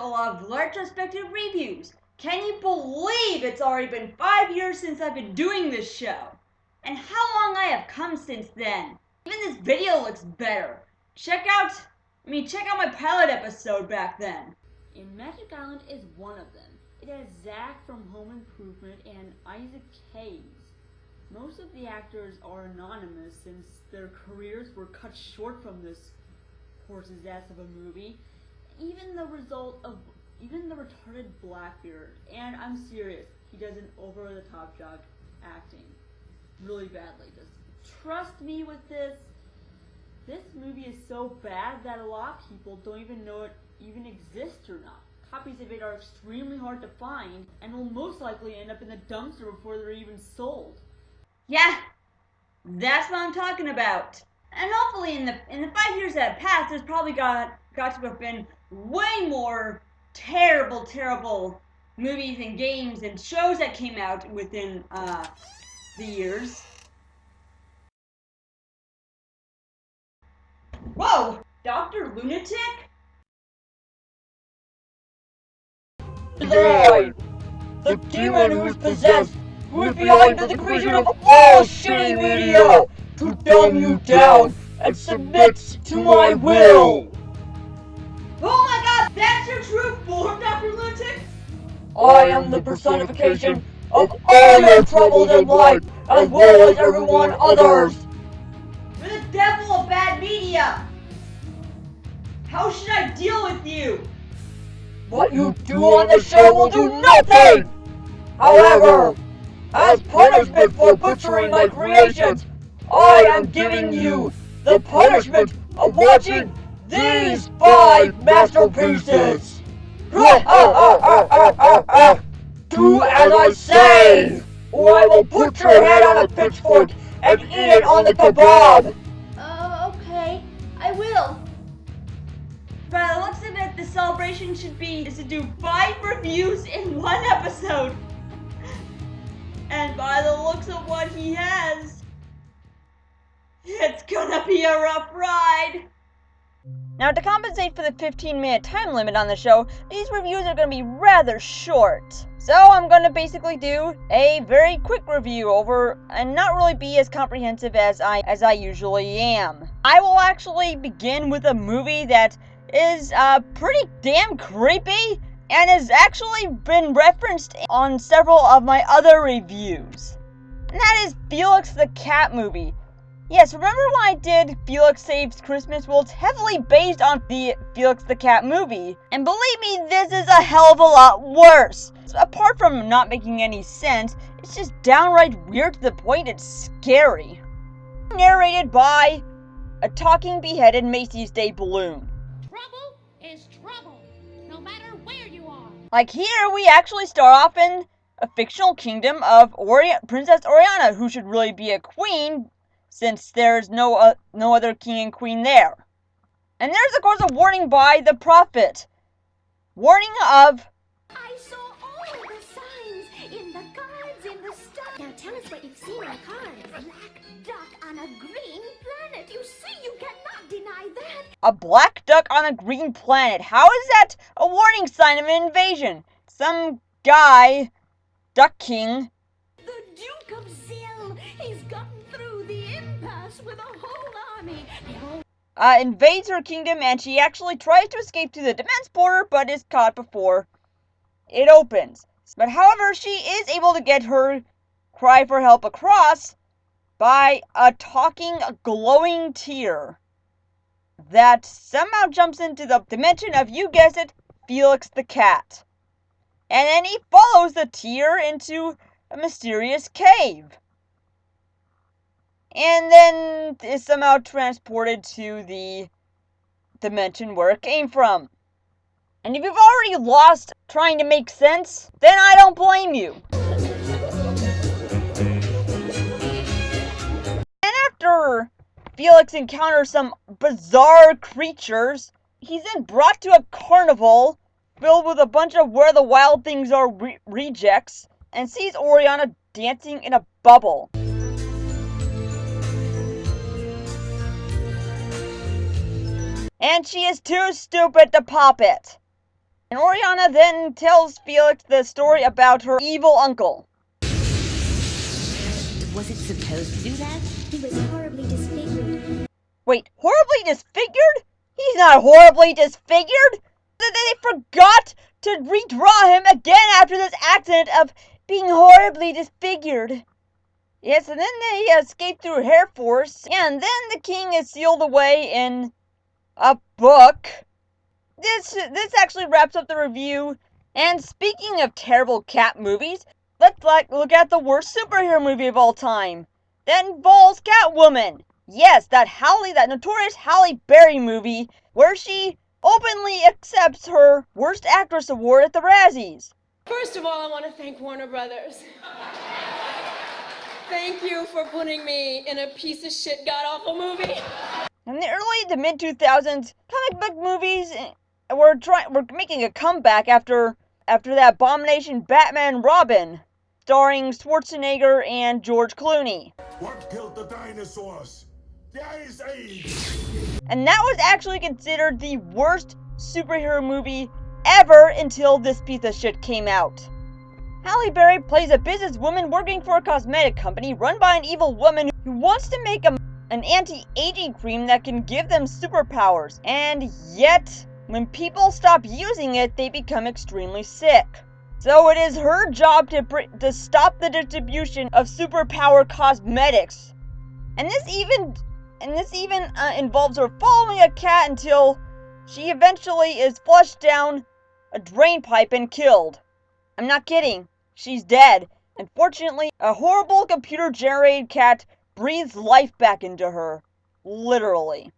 schedule of Retrospective Reviews. Can you believe it's already been 5 years since I've been doing this show? And how long I have come since then. Even this video looks better. Check out my pilot episode back then. And Magic Island is one of them. It has Zach from Home Improvement and Isaac Hayes. Most of the actors are anonymous since their careers were cut short from this horse's ass of a movie. Even the retarded Blackbeard, and I'm serious, he does an over-the-top job acting really badly. Just trust me with this. This movie is so bad that a lot of people don't even know it even exists or not. Copies of it are extremely hard to find and will most likely end up in the dumpster before they're even sold. Yeah, that's what I'm talking about. And hopefully in the 5 years that have passed, there's probably got to have been way more terrible movies and games and shows that came out within the years. Whoa! Dr. Lunatic? The demon who is possessed, who is behind the creation of all shitty media, to dumb you down and submit to my will. Oh my god, that's your true form, Dr. Lunatic? I am the personification of all your troubles in life, as well as everyone others. You're the devil of bad media! How should I deal with you? What you do on the show will do nothing! However, as punishment for butchering my creations, I am giving you the punishment of watching these 5 masterpieces! Do as I say, or I will put your head on a pitchfork and eat it on the kebab! Okay, I will. By the looks of it, the celebration is to do 5 reviews in 1 episode. And by the looks of what he has, it's gonna be a rough ride. Now, to compensate for the 15-minute time limit on the show, these reviews are going to be rather short. So I'm going to basically do a very quick review over and not really be as comprehensive as I usually am. I will actually begin with a movie that is pretty damn creepy and has actually been referenced on several of my other reviews. And that is Felix the Cat Movie. Yes, remember when I did Felix Saves Christmas? Well, it's heavily based on the Felix the Cat Movie. And believe me, this is a hell of a lot worse. So apart from not making any sense, it's just downright weird to the point it's scary. Narrated by a talking beheaded Macy's Day balloon. Trouble is trouble, no matter where you are. Like here, we actually start off in a fictional kingdom of Princess Oriana, who should really be a queen, since there's no other king and queen there. And there's, of course, a warning by the prophet. Warning of... I saw all the signs in the cards in the stuff. Now tell us what you've seen on the cards. Black duck on a green planet. You see, you cannot deny that. A black duck on a green planet. How is that a warning sign of an invasion? Some guy, Duck King... The Duke of Zill, he's gotten through the impasse with a whole army. Invades her kingdom, and she actually tries to escape to the defense border, but is caught before it opens. But however, she is able to get her cry for help across by a talking, glowing tear that somehow jumps into the dimension of, you guessed it, Felix the Cat. And then he follows the tear into a mysterious cave. And then is somehow transported to the dimension where it came from. And if you've already lost trying to make sense, then I don't blame you. And after Felix encounters some bizarre creatures, he's then brought to a carnival filled with a bunch of Where the Wild Things Are rejects, and sees Oriana dancing in a bubble. And she is too stupid to pop it. And Oriana then tells Felix the story about her evil uncle. Was it supposed to do that? He was horribly disfigured. Wait, horribly disfigured? He's not horribly disfigured! They forgot to redraw him again after this accident of being horribly disfigured. Yes, and then they escape through Air Force, and then the king is sealed away in a book. This actually wraps up the review. And speaking of terrible cat movies, let's look at the worst superhero movie of all time. That involves Catwoman. Yes, that notorious Halle Berry movie where she openly accepts her Worst Actress award at the Razzies. First of all, I want to thank Warner Brothers. Thank you for putting me in a piece of shit, god-awful movie. In the early to mid-2000s, comic book movies were making a comeback after that abomination Batman and Robin, starring Schwarzenegger and George Clooney. What killed the dinosaurs? The Ice Age! And that was actually considered the worst superhero movie ever until this piece of shit came out. Halle Berry plays a businesswoman working for a cosmetic company run by an evil woman who wants to make an anti-aging cream that can give them superpowers. And yet, when people stop using it, they become extremely sick. So it is her job to stop the distribution of superpower cosmetics. And this even involves her following a cat until she eventually is flushed down a drain pipe and killed. I'm not kidding. She's dead. Unfortunately, a horrible computer-generated cat breathes life back into her. Literally.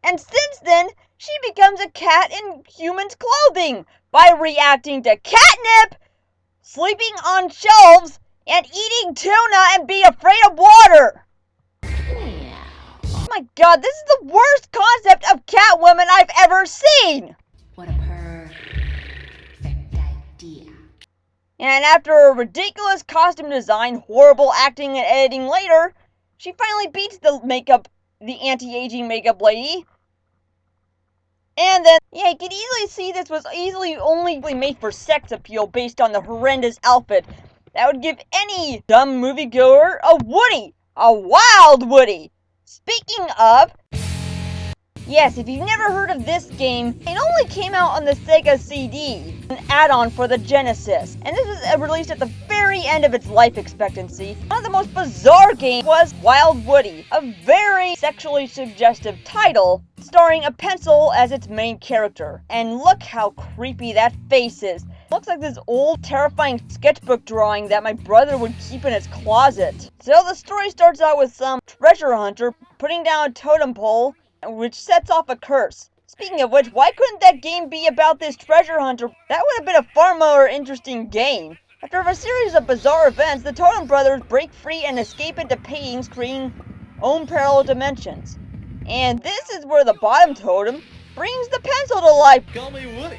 And since then, she becomes a cat in human's clothing by reacting to catnip, sleeping on shelves, and eating tuna and being afraid of water. Oh my god, this is the worst concept of Catwoman I've ever seen! What a perfect idea. And after a ridiculous costume design, horrible acting, and editing later, she finally beats the anti-aging makeup lady. And then, yeah, you could easily see this was easily only made for sex appeal based on the horrendous outfit that would give any dumb moviegoer a Woody! A wild Woody! Speaking of, yes, if you've never heard of this game, it only came out on the Sega CD, an add-on for the Genesis, and this was released at the very end of its life expectancy. One of the most bizarre games was Wild Woody, a very sexually suggestive title, starring a pencil as its main character. And look how creepy that face is. It looks like this old, terrifying sketchbook drawing that my brother would keep in his closet. So the story starts out with some treasure hunter putting down a totem pole, which sets off a curse. Speaking of which, why couldn't that game be about this treasure hunter? That would have been a far more interesting game. After a series of bizarre events, the Totem Brothers break free and escape into paintings, creating own parallel dimensions. And this is where the bottom totem brings the pencil to life. Call me Woody.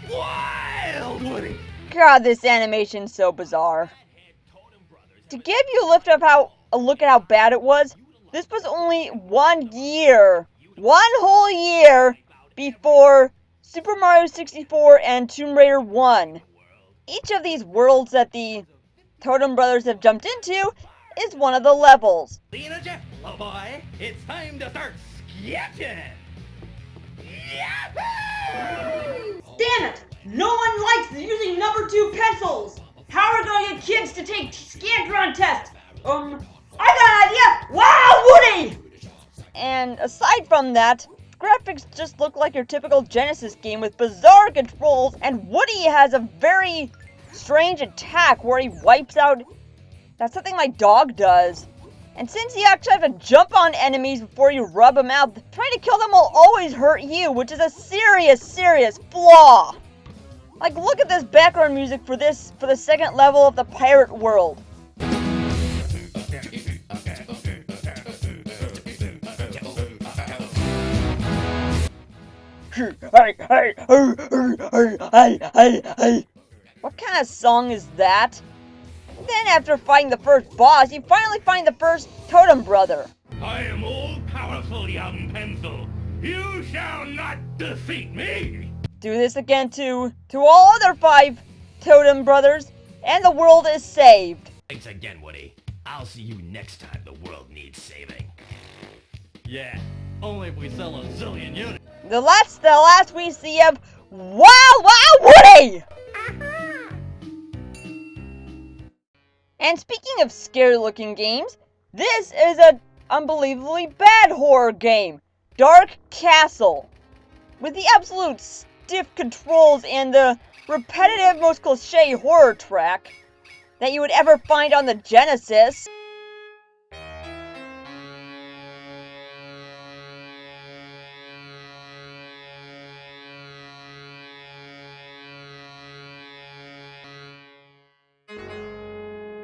Wild Woody. God, this animation's so bizarre. To give you a look at how bad it was, this was only 1 whole year before Super Mario 64 and Tomb Raider 1. Each of these worlds that the Totem Brothers have jumped into is one of the levels. Being a jet, little boy, it's time to start sketching. Yahoo! Damn it! No one likes using number 2 pencils! How are we gonna get kids to take Scantron tests? I got an idea! Wow, Woody! And aside from that, graphics just look like your typical Genesis game with bizarre controls, and Woody has a very strange attack where he wipes out. That's something my dog does. And since you actually have to jump on enemies before you rub them out, trying to kill them will always hurt you, which is a serious flaw. Like, look at this background music for the second level of the pirate world. What kind of song is that? Then after fighting the first boss, you finally find the first totem brother. I am all-powerful young pencil. You shall not defeat me! Do this again to all other 5 totem brothers, and the world is saved. Thanks again, Woody. I'll see you next time the world needs saving. Yeah, only if we sell a zillion units. The last we see of Wow Woody! And speaking of scary-looking games, this is an unbelievably bad horror game, Dark Castle. With the absolute stiff controls and the repetitive, most cliché horror track that you would ever find on the Genesis.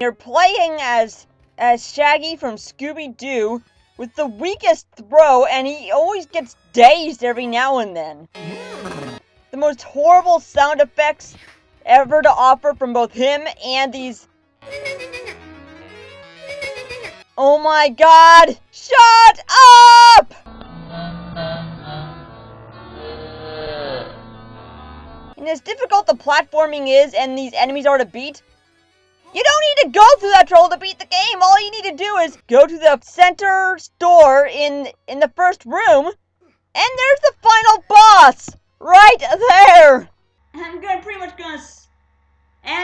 You're playing as Shaggy from Scooby-Doo with the weakest throw, and he always gets dazed every now and then. The most horrible sound effects ever to offer from both him and these... Oh my god! Shut up! And as difficult the platforming is and these enemies are to beat, you don't need to go through that trouble to beat the game. All you need to do is go to the center store in the first room, and there's the final boss right there.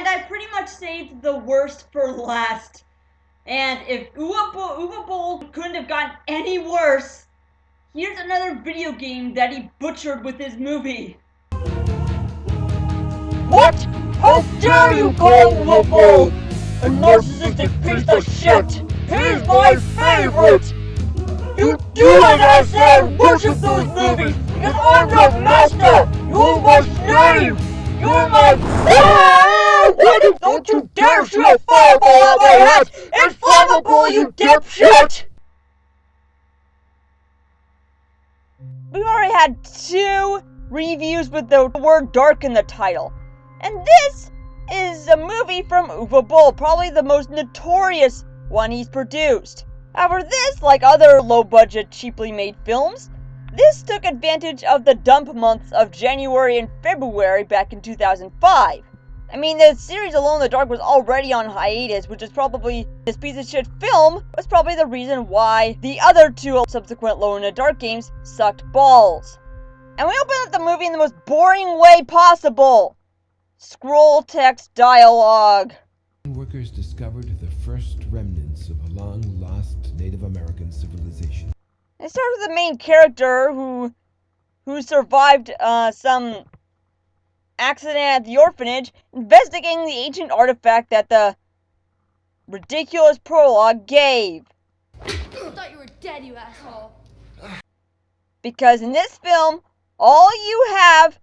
I pretty much saved the worst for last. And if Uwe Boll couldn't have gotten any worse, here's another video game that he butchered with his movie. What? How dare you call Uwe Boll a narcissistic piece of shit? He's my favorite! You do as I say, worship those movies, because I'm your master! You're my slave! You're my... Don't you dare shoot a fireball at my head! It's flammable, you dipshit! We've already had 2 reviews with the word dark in the title. And this is a movie from Uwe Boll, probably the most notorious one he's produced. However, this, like other low-budget, cheaply made films, this took advantage of the dump months of January and February back in 2005. I mean, the series Alone in the Dark was already on hiatus, which is probably, this piece of shit film was probably the reason why the other 2 subsequent Alone in the Dark games sucked balls. And we open up the movie in the most boring way possible. Scroll text dialogue. Workers discovered the first remnants of a long-lost Native American civilization. It starts with the main character who survived some accident at the orphanage, investigating the ancient artifact that the ridiculous prologue gave. I thought you were dead, you asshole. Because in this film, all you have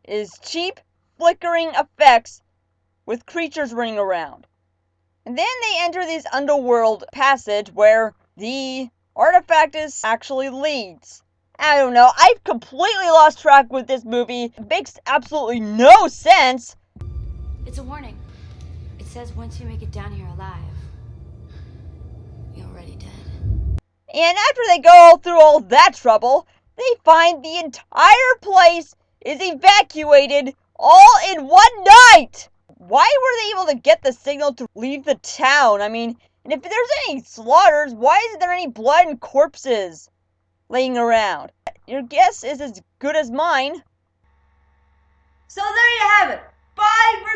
is cheap, flickering effects with creatures running around. And then they enter this underworld passage where the artifact actually leads. I don't know, I've completely lost track with this movie. It makes absolutely no sense. It's a warning. It says once you make it down here alive, you're already dead. And after they go through all that trouble, they find the entire place is evacuated all in one night! Why were they able to get the signal to leave the town? I mean, and if there's any slaughters, why isn't there any blood and corpses laying around? Your guess is as good as mine. So there you have it. 5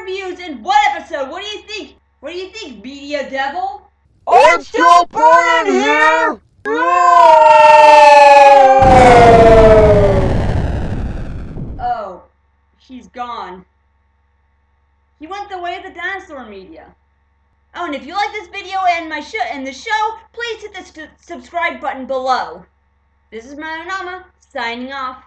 reviews in 1 episode. What do you think? What do you think, Media Devil? I'm still burning here! Oh, he's gone. He went the way of the dinosaur media. Oh, and if you like this video and the show, please hit the subscribe button below. This is Manama, signing off.